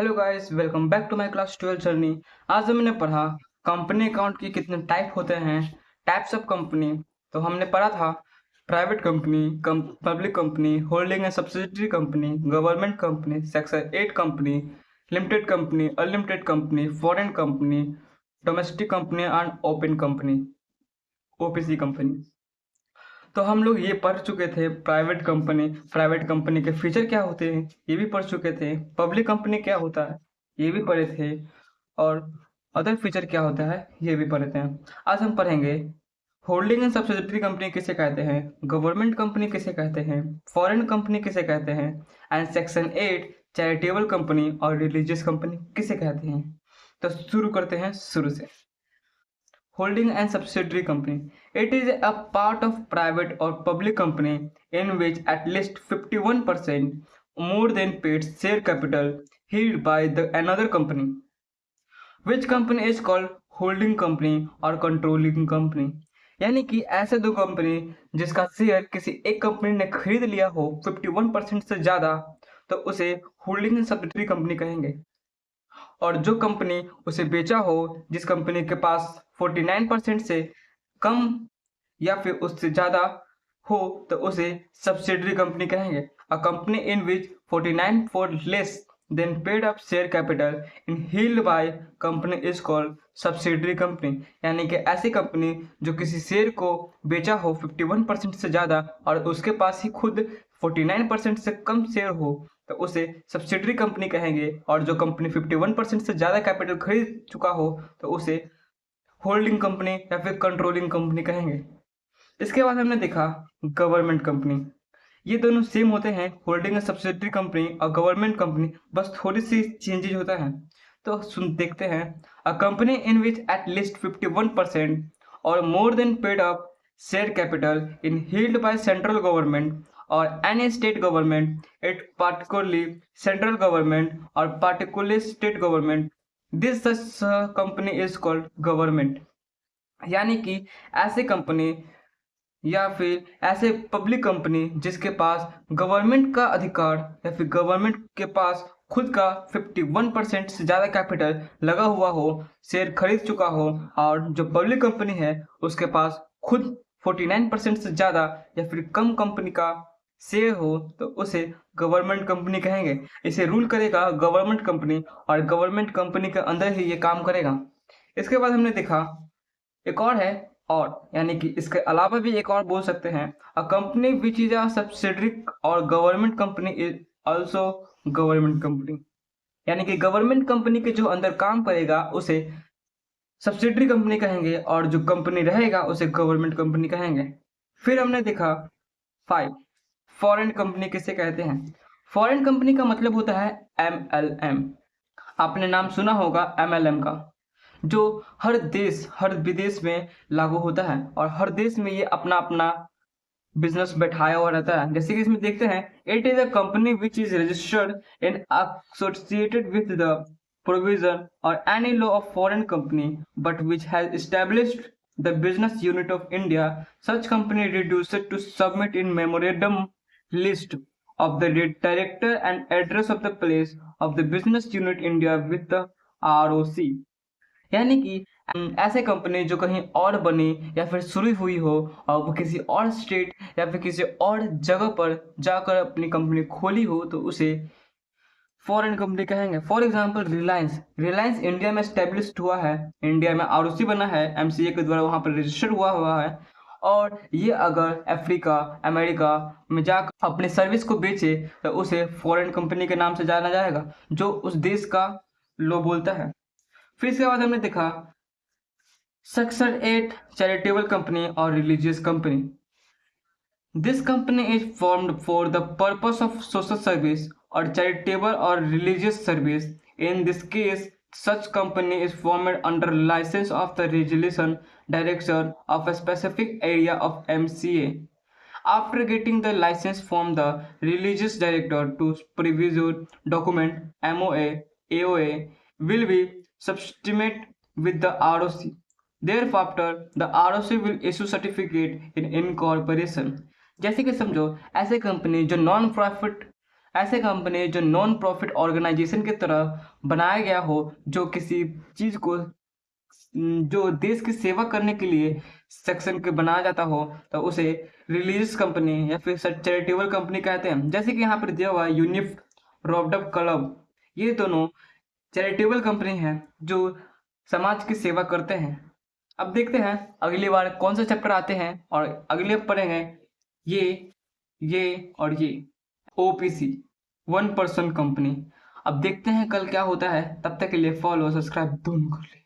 Hello guys, welcome back to my class 12 journey. आज हमने पढ़ा कंपनी अकाउंट के कितने टाइप होते हैं, टाइप्स ऑफ कंपनी। तो हमने पढ़ा था private company, public company, holding and subsidiary company, government company, section 8 company, limited company, unlimited company, foreign company, domestic company and open company, OPC company. तो हम लोग ये पढ़ चुके थे प्राइवेट कंपनी के फीचर क्या होते हैं ये भी पढ़ चुके थे, पब्लिक कंपनी क्या होता है ये भी पढ़े थे, और अदर फीचर क्या होता है ये भी पढ़े थे। आज हम पढ़ेंगे होल्डिंग एंड सब्सिडियरी कंपनी किसे कहते हैं, गवर्नमेंट कंपनी किसे कहते हैं, फॉरेन कंपनी किसे कहते हैं, एंड सेक्शन 8 चैरिटेबल कंपनी और रिलीजियस कंपनी किसे कहते हैं। तो शुरू करते हैं शुरू से। Holding and subsidiary company. It is a part of private or public company in which at least 51% more than paid share capital held by another company. Which company is called holding company or controlling company? यानी कि ऐसे दो company जिसका share किसी एक company ने खरीद लिया हो 51% से ज़्यादा, तो उसे होल्डिंग एंड सब्सिडियरी कंपनी कहेंगे। और जो कंपनी उसे बेचा हो, जिस कंपनी के पास 49% से कम या फिर उससे ज़्यादा हो, तो उसे सब्सिडरी कंपनी कहेंगे। A company in which 49 for less than paid up share capital in held by company is called subsidiary company. यानी कि ऐसी कंपनी जो किसी शेयर को बेचा हो 51% से ज़्यादा और उसके पास ही खुद 49% से कम शेयर हो, तो उसे सब्सिडरी कंपनी कहेंगे। और जो कंपनी 51% से ज़्यादा कैपिटल खरीद चुका हो, तो उसे होल्डिंग कंपनी या फिर कंट्रोलिंग कंपनी कहेंगे। इसके बाद हमने देखा गवर्नमेंट कंपनी। ये दोनों सेम होते हैं, होल्डिंग एंड सब्सिडरी कंपनी और गवर्नमेंट कंपनी, बस थोड़ी सी चेंजेज होता है। तो सुन देखते हैं। A company in which at least 51% or more than paid up share capital in held by central government or any state government, it particularly central government or particularly state government, this company is called government. यानी कि ऐसे company या फिर ऐसे public company जिसके पास government का अधिकार या फिर गवर्नमेंट के पास खुद का 51% से ज़्यादा कैपिटल लगा हुआ हो, शेयर खरीद चुका हो, और जो पब्लिक कंपनी है उसके पास खुद 49% से ज़्यादा या फिर कम कंपनी का शेयर हो, तो उसे गवर्नमेंट कंपनी कहेंगे। इसे रूल करेगा गवर्नमेंट कंपनी और गवर्नमेंट कंपनी के अंदर ही ये काम करेगा। इसके बाद हमने देखा एक और है, और यानी कि इसके अलावा भी एक और बोल सकते हैं, a company which is a subsidiary or government company is also government company. यानी कि गवर्नमेंट कंपनी के जो अंदर काम करेगा उसे सब्सिडरी कंपनी कहेंगे, और जो कंपनी रहेगा उसे गवर्नमेंट कंपनी कहेंगे। फिर हमने देखा 5 फॉरेन कंपनी किसे कहते हैं। फॉरेन कंपनी का मतलब होता है MLM। आपने नाम सुना होगा MLM का, जो हर देश हर विदेश में लागू होता है और हर देश में ये अपना अपना बिजनेस बैठाया हुआ रहता है। जैसे कि इसमें देखते हैं, it is a company which is registered in associated with the provision or any law of foreign company but which has established the business unit of India. Such company reduced to submit in memorandum list of the director and address of the place of the business unit India with the ROC। यानी कि ऐसे company जो कहीं और बनी या फिर शुरू हुई हो और वो किसी और स्टेट या फिर किसी और जगह पर जाकर अपनी कंपनी खोली हो, तो उसे फॉरेन कंपनी कहेंगे। For example Reliance. Reliance India में स्टैब्लिश्ड हुआ है, इंडिया में ROC बना है, MCA के द्वारा वहाँ पर रजिस्टर्ड हुआ है। और ये अगर अफ्रीका अमेरिका में जाकर अपने सर्विस को बेचे, तो उसे फॉरेन कंपनी के नाम से जाना जाएगा, जो उस देश का लॉ बोलता है। फिर इसके बाद हमने देखा सेक्शन 8 चैरिटेबल कंपनी और religious company. This company is formed for the purpose of social service और चैरिटेबल और religious service. In this case such company is formed under license of the resolution director of a specific area of MCA. After getting the license from the religious director to preview document MOA, AOA will be substituted with the ROC. Thereafter, the ROC will issue certificate in incorporation। जैसे कि समझो, ऐसे company जो non profit ऐसे company जो non profit organisation की तरह बनाया गया हो, जो किसी चीज़ को जो देश की सेवा करने के लिए सेक्शन के बनाया जाता हो, तो उसे रिलीजियस कंपनी या फिर चैरिटेबल कंपनी कहते हैं। जैसे कि यहाँ पर दिया हुआ है यूनिफ, रोटरडैम क्लब, ये दोनों चैरिटेबल कंपनी हैं जो समाज की सेवा करते हैं। अब देखते हैं अगली बार कौन सा चैप्टर आते हैं और अगले पढ़ेंगे ये और ये ओपीसी, वन पर्सन कंपनी। अब देखते हैं कल क्या होता है, तब तक के लिए फॉलो सब्सक्राइब दोनों कर ले।